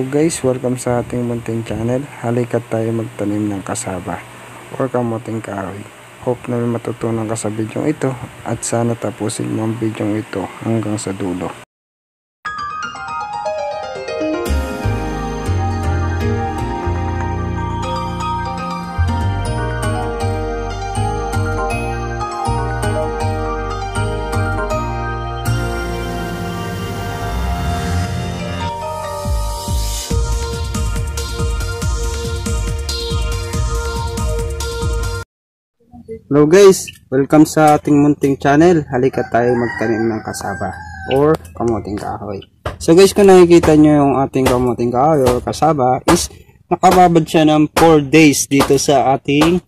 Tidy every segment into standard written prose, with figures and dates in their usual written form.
Hello guys, welcome sa ating munting channel. Halika't tayo magtanim ng kasaba or kamuting kahoy. Hope na may matutunan ka sa video ito at sana tapusin mo ang video ito hanggang sa dulo. Hello guys, welcome sa ating munting channel. Halika tayo magtanim ng kasaba or kamuting kahoy. So guys, kung nakikita nyo yung ating kamuting kahoy or kasaba is nakababad siya ng 4 days dito sa ating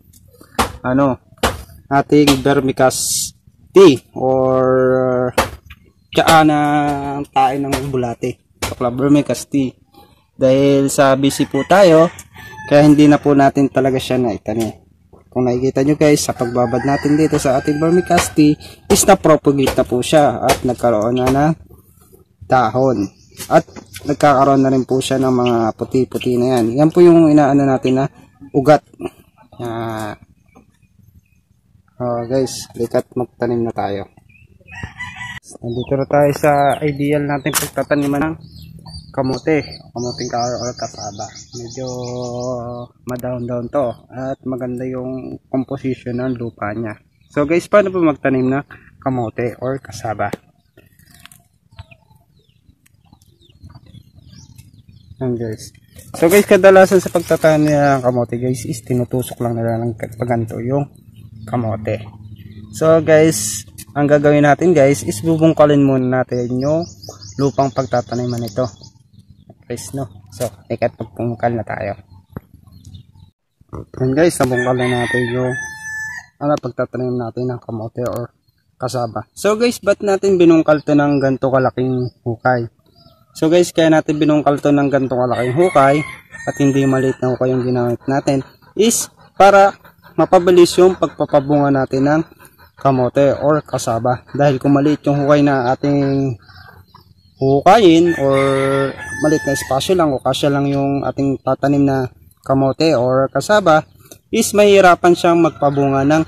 ating vermicasti or tsaan ng tae ng bulate. Vermicasti. Dahil sa busy po tayo, kaya hindi na po natin talaga siya naitanim. Kung nakikita nyo guys, sa pagbabad natin dito sa ating vermicasti is na-propagate na po siya at nagkaroon na ng dahon. At nagkakaroon na rin po siya ng mga puti-puti na yan. Yan po yung inaano natin na ugat. Guys, likat magtanim na tayo. Nandito na tayo sa ideal natin pagtataniman ng kamuting kahoy or kasaba. Medyo ma-down to at maganda yung composition ng lupa niya. So guys, paano po magtanim ng kamote or kasaba? Yan guys. So guys, kadalasan sa pagtatanim ng kamote guys is tinutusok lang nila ng paganto yung kamote. So guys, ang gagawin natin guys is bubungkalin muna natin yung lupang pagtataniman nito. Guys, no? So, ikat pagpungkal na tayo. And guys, nabungkal na natin yung pagtatanim natin ng kamote or kasaba. So guys, ba't natin binungkal to ng ganito kalaking hukay? So guys, kaya natin binungkal to ng ganito kalaking hukay at hindi maliit na hukay yung ginamit natin is para mapabilis yung pagpapabunga natin ng kamote or kasaba. Dahil kung maliit yung hukay na ating hukayin or maliit na espasyo lang o kasya lang yung ating tatanim na kamote or kasaba is mahirapan siyang magpabunga ng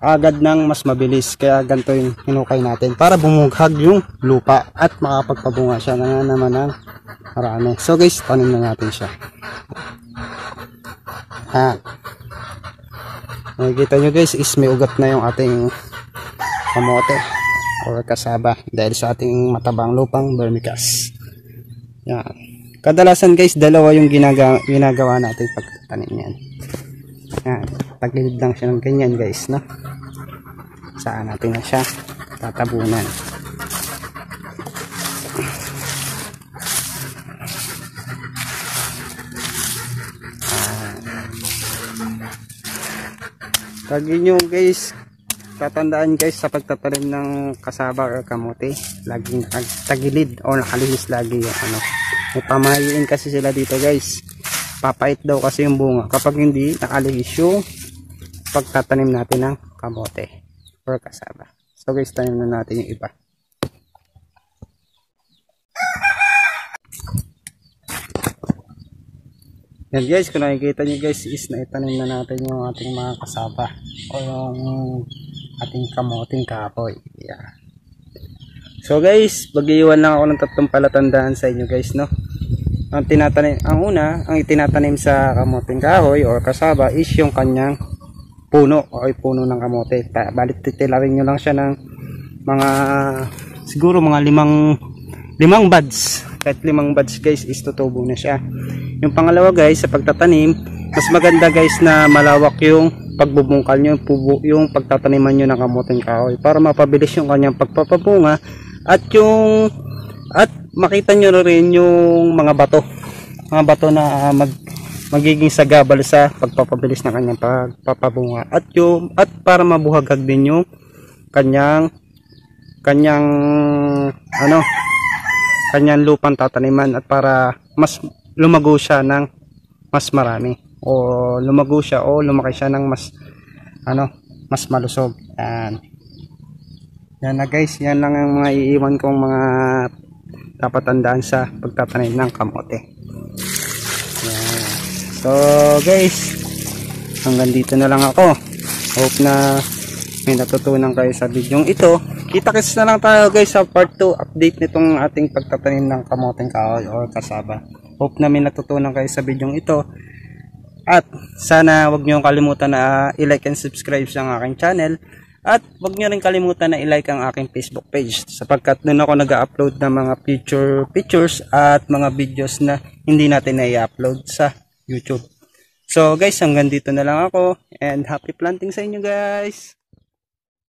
agad ng mas mabilis. Kaya ganito yung hinukay natin para bumughag yung lupa at makapagpabunga siya na naman ng marami. So guys, tanim na natin siya. Nakikita nyo guys is may ugat na yung ating kamote or kasaba dahil sa ating matabang lupang vermicast. Yan. Kadalasan guys, dalawa yung ginagawa natin pagtatanim yan. Yan. Tagilid lang siya ng ganyan guys, no? Saan natin na siya tatabunan. Tagin nyo guys, tatandaan guys sa pagtatanim ng kasaba or kamote, laging tagilid o nakalihis lagi yung may pamahiin kasi sila dito guys. Papait daw kasi yung bunga kapag hindi nakalihis yung pagtatanim natin ng kamote or kasaba. So guys, tanim na natin yung iba. Yan guys, kung nakikita nyo guys is naitanim na natin yung ating mga kasaba o yung ating kamuting kahoy. Yeah. So guys, mag-iwan lang ako ng tatlong palatandaan sa inyo guys, no? Ang itinatanim sa kamuting kahoy or kasaba is yung kanyang puno o puno ng kamote. Balik titilawin nyo lang siya ng mga siguro mga limang buds. Kahit 5 buds guys is tutubo na siya. Yung pangalawa guys, sa pagtatanim, mas maganda guys na malawak yung pagbubungkal nyo, yung pagtataniman nyo ng kamuting kahoy para mapabilis yung kanyang pagpapabunga at makita nyo rin yung mga bato na magiging sagabal sa pagpapabilis ng kanyang pagpapabunga at para mabuhagag din yung kanyang lupang tataniman at para mas lumago siya ng mas marami o lumaki siya ng mas malusog. Yan na guys, yan lang ang mga iiwan kong mga dapat tandaan sa pagtatanim ng kamote. Yan. So guys, hanggang dito na lang ako. Hope na may natutunan kayo sa video ito. Kita-kits na lang tayo guys sa part 2 update nitong ating pagtatanim ng kamoteng kahoy or kasaba. Hope na may natutunan kayo sa video ito. At sana wag niyo kalimutan na i-like and subscribe sa aking channel. At wag niyo rin kalimutan na i-like ang aking Facebook page sapagkat doon ako nag-upload ng mga pictures at mga videos na hindi natin na-i-upload sa YouTube. So guys, hanggang dito na lang ako and happy planting sa inyo guys.